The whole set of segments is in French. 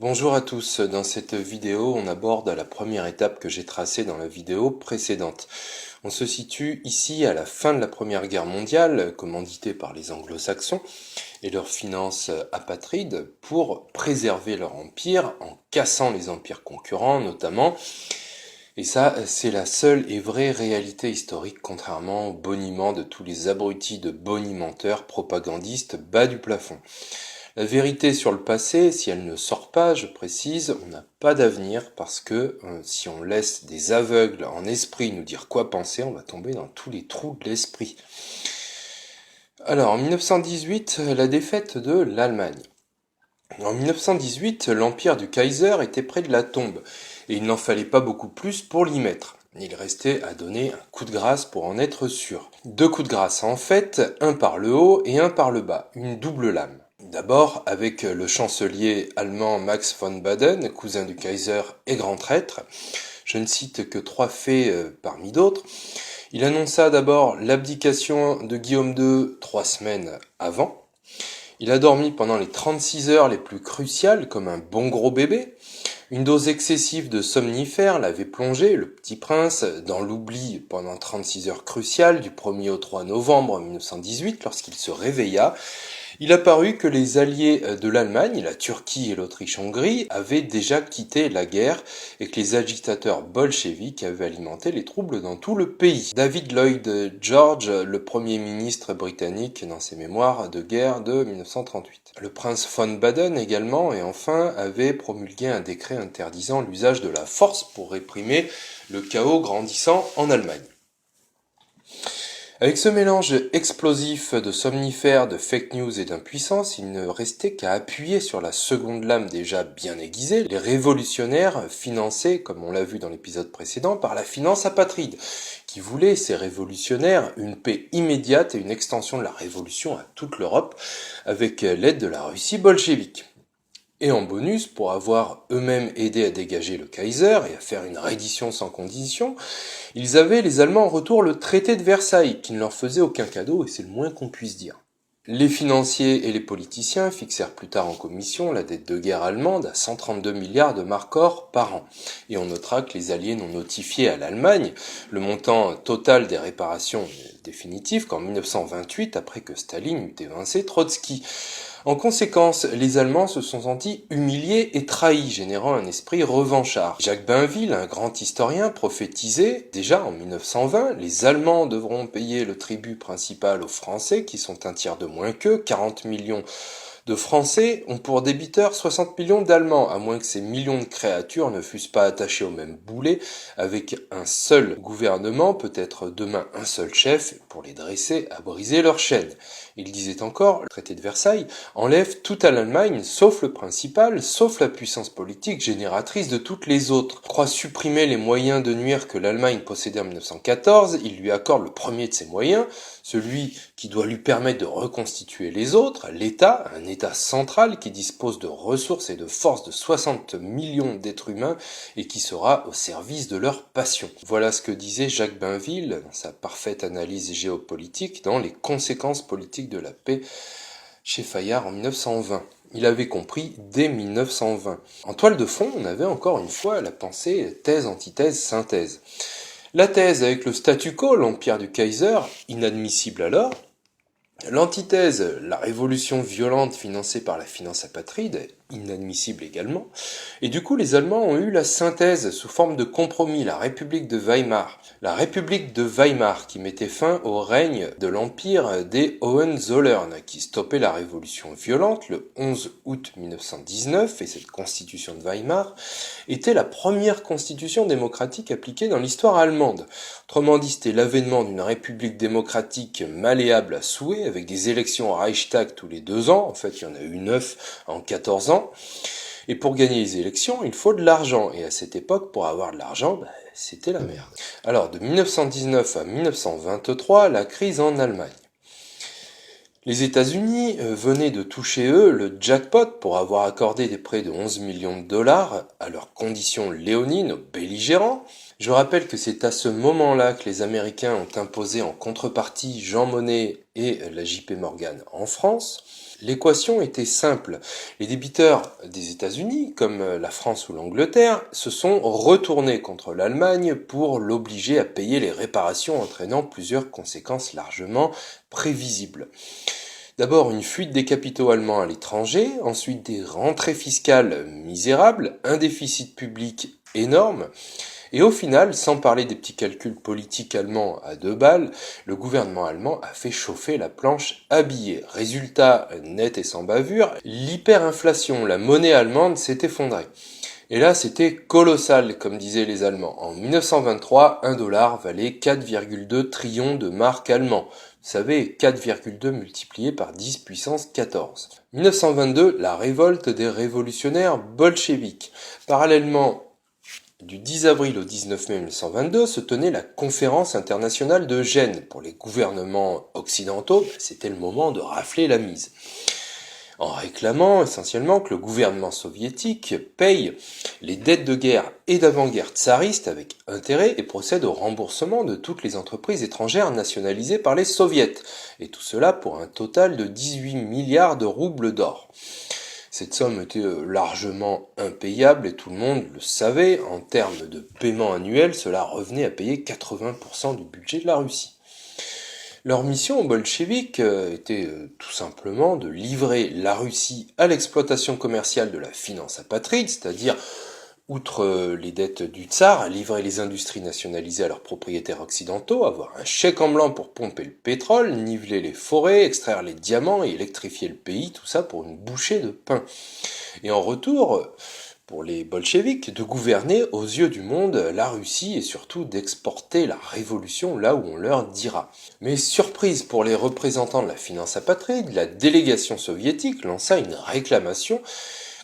Bonjour à tous, dans cette vidéo on aborde la première étape que j'ai tracée dans la vidéo précédente. On se situe ici à la fin de la Première Guerre mondiale, commanditée par les anglo-saxons et leurs finances apatrides pour préserver leur empire en cassant les empires concurrents notamment. Et ça, c'est la seule et vraie réalité historique, contrairement au boniment de tous les abrutis de bonimenteurs propagandistes bas du plafond. La vérité sur le passé, si elle ne sort pas, je précise, on n'a pas d'avenir parce que si on laisse des aveugles en esprit nous dire quoi penser, on va tomber dans tous les trous de l'esprit. Alors, en 1918, la défaite de l'Allemagne. En 1918, l'empire du Kaiser était près de la tombe, et il n'en fallait pas beaucoup plus pour l'y mettre. Il restait à donner un coup de grâce pour en être sûr. Deux coups de grâce en fait, un par le haut et un par le bas, une double lame. D'abord avec le chancelier allemand Max von Baden, cousin du Kaiser et grand traître. Je ne cite que trois faits parmi d'autres. Il annonça d'abord l'abdication de Guillaume II 3 semaines avant. Il a dormi pendant les 36 heures les plus cruciales comme un bon gros bébé. Une dose excessive de somnifères l'avait plongé, le petit prince, dans l'oubli pendant 36 heures cruciales du 1er au 3 novembre 1918 lorsqu'il se réveilla. Il apparut que les alliés de l'Allemagne, la Turquie et l'Autriche-Hongrie, avaient déjà quitté la guerre et que les agitateurs bolcheviques avaient alimenté les troubles dans tout le pays. David Lloyd George, le premier ministre britannique dans ses mémoires de guerre de 1938. Le prince von Baden également, et enfin, avait promulgué un décret interdisant l'usage de la force pour réprimer le chaos grandissant en Allemagne. Avec ce mélange explosif de somnifères, de fake news et d'impuissance, il ne restait qu'à appuyer sur la seconde lame déjà bien aiguisée, les révolutionnaires financés, comme on l'a vu dans l'épisode précédent, par la finance apatride, qui voulaient, ces révolutionnaires, une paix immédiate et une extension de la révolution à toute l'Europe, avec l'aide de la Russie bolchevique. Et en bonus, pour avoir eux-mêmes aidé à dégager le Kaiser et à faire une reddition sans condition, ils avaient, les Allemands, en retour le traité de Versailles, qui ne leur faisait aucun cadeau, et c'est le moins qu'on puisse dire. Les financiers et les politiciens fixèrent plus tard en commission la dette de guerre allemande à 132 milliards de mark or par an. Et on notera que les Alliés n'ont notifié à l'Allemagne le montant total des réparations définitives qu'en 1928, après que Staline eut évincé Trotsky. En conséquence, les Allemands se sont sentis humiliés et trahis, générant un esprit revanchard. Jacques Bainville, un grand historien, prophétisait déjà en 1920 « Les Allemands devront payer le tribut principal aux Français, qui sont un tiers de moins qu'eux, 40 millions de Français ont pour débiteurs 60 millions d'Allemands, à moins que ces millions de créatures ne fussent pas attachées au même boulet, avec un seul gouvernement, peut-être demain un seul chef, pour les dresser à briser leurs chaînes. » Il disait encore, le traité de Versailles enlève tout à l'Allemagne, sauf le principal, sauf la puissance politique génératrice de toutes les autres. Croit supprimer les moyens de nuire que l'Allemagne possédait en 1914, il lui accorde le premier de ces moyens, celui qui doit lui permettre de reconstituer les autres, l'État, un État central qui dispose de ressources et de forces de 60 millions d'êtres humains et qui sera au service de leur passion. Voilà ce que disait Jacques Bainville dans sa parfaite analyse géopolitique dans Les conséquences politiques de la paix chez Fayard en 1920. Il avait compris dès 1920. En toile de fond, on avait encore une fois la pensée thèse, antithèse, synthèse. La thèse avec le statu quo, l'empire du Kaiser, inadmissible alors. L'antithèse, la révolution violente financée par la finance apatride, inadmissible également. Et du coup, les Allemands ont eu la synthèse sous forme de compromis, la République de Weimar. La République de Weimar qui mettait fin au règne de l'empire des Hohenzollern, qui stoppait la révolution violente le 11 août 1919, et cette constitution de Weimar était la première constitution démocratique appliquée dans l'histoire allemande. Autrement dit, c'était l'avènement d'une république démocratique malléable à souhait, avec des élections au Reichstag tous les 2 ans, en fait il y en a eu 9 en 14 ans, et pour gagner les élections, il faut de l'argent, et à cette époque, pour avoir de l'argent, c'était la merde. Alors, de 1919 à 1923, la crise en Allemagne. Les États-Unis venaient de toucher, eux, le jackpot pour avoir accordé des prêts de 11 millions de dollars à leurs conditions léonines aux belligérants. Je rappelle que c'est à ce moment-là que les Américains ont imposé en contrepartie Jean Monnet et la JP Morgan en France. L'équation était simple. Les débiteurs des États-Unis, comme la France ou l'Angleterre, se sont retournés contre l'Allemagne pour l'obliger à payer les réparations, entraînant plusieurs conséquences largement prévisibles. D'abord une fuite des capitaux allemands à l'étranger, ensuite des rentrées fiscales misérables, un déficit public énorme, et au final, sans parler des petits calculs politiques allemands à 2 balles, le gouvernement allemand a fait chauffer la planche à billets. Résultat net et sans bavure, l'hyperinflation, la monnaie allemande s'est effondrée. Et là, c'était colossal, comme disaient les Allemands. En 1923, 1 dollar valait 4,2 trillions de marques allemands. Vous savez, 4,2 multiplié par 10 puissance 14. 1922, la révolte des révolutionnaires bolcheviks. Parallèlement, du 10 avril au 19 mai 1922 se tenait la conférence internationale de Gênes. Pour les gouvernements occidentaux, c'était le moment de rafler la mise. En réclamant essentiellement que le gouvernement soviétique paye les dettes de guerre et d'avant-guerre tsaristes avec intérêt et procède au remboursement de toutes les entreprises étrangères nationalisées par les soviets. Et tout cela pour un total de 18 milliards de roubles d'or. Cette somme était largement impayable et tout le monde le savait. En termes de paiement annuel, cela revenait à payer 80% du budget de la Russie. Leur mission aux bolcheviks était tout simplement de livrer la Russie à l'exploitation commerciale de la finance apatride, c'est-à-dire, outre les dettes du tsar, livrer les industries nationalisées à leurs propriétaires occidentaux, avoir un chèque en blanc pour pomper le pétrole, niveler les forêts, extraire les diamants et électrifier le pays, tout ça pour une bouchée de pain. Et en retour, pour les bolcheviks, de gouverner aux yeux du monde la Russie et surtout d'exporter la révolution là où on leur dira. Mais surprise pour les représentants de la finance apatride, la délégation soviétique lança une réclamation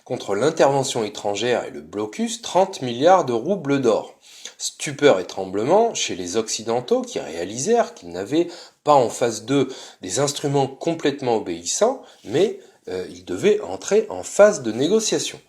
contre l'intervention étrangère et le blocus, 30 milliards de roubles d'or. Stupeur et tremblement chez les Occidentaux qui réalisèrent qu'ils n'avaient pas en face d'eux des instruments complètement obéissants, mais ils devaient entrer en phase de négociation.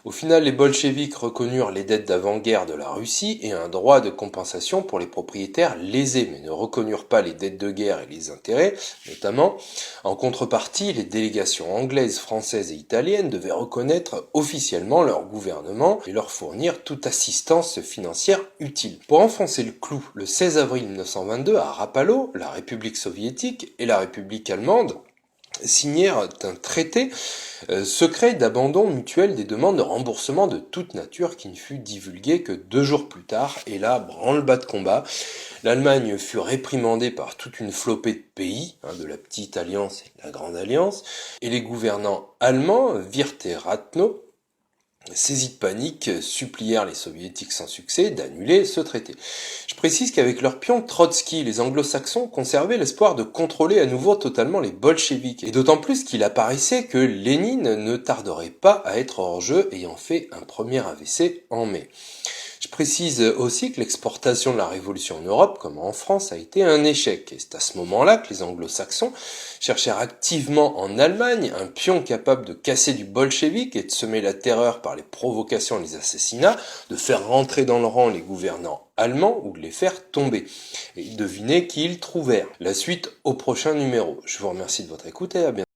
Au final, les bolcheviks reconnurent les dettes d'avant-guerre de la Russie et un droit de compensation pour les propriétaires lésés, mais ne reconnurent pas les dettes de guerre et les intérêts, notamment. En contrepartie, les délégations anglaises, françaises et italiennes devaient reconnaître officiellement leur gouvernement et leur fournir toute assistance financière utile. Pour enfoncer le clou, le 16 avril 1922, à Rapallo, la République soviétique et la République allemande signèrent un traité secret d'abandon mutuel des demandes de remboursement de toute nature qui ne fut divulgué que 2 jours plus tard. Et là, branle-bas de combat, l'Allemagne fut réprimandée par toute une flopée de pays, de la petite alliance et de la grande alliance, et les gouvernants allemands, Wirth et Rathenau, saisis de panique, supplièrent les soviétiques sans succès d'annuler ce traité. Je précise qu'avec leur pion Trotsky, les anglo-saxons conservaient l'espoir de contrôler à nouveau totalement les bolcheviks, et d'autant plus qu'il apparaissait que Lénine ne tarderait pas à être hors jeu, ayant fait un premier AVC en mai. Je précise aussi que l'exportation de la révolution en Europe, comme en France, a été un échec. Et c'est à ce moment-là que les anglo-saxons cherchèrent activement en Allemagne un pion capable de casser du bolchevique et de semer la terreur par les provocations et les assassinats, de faire rentrer dans le rang les gouvernants allemands ou de les faire tomber. Et devinez qui ils trouvèrent. La suite au prochain numéro. Je vous remercie de votre écoute et à bientôt.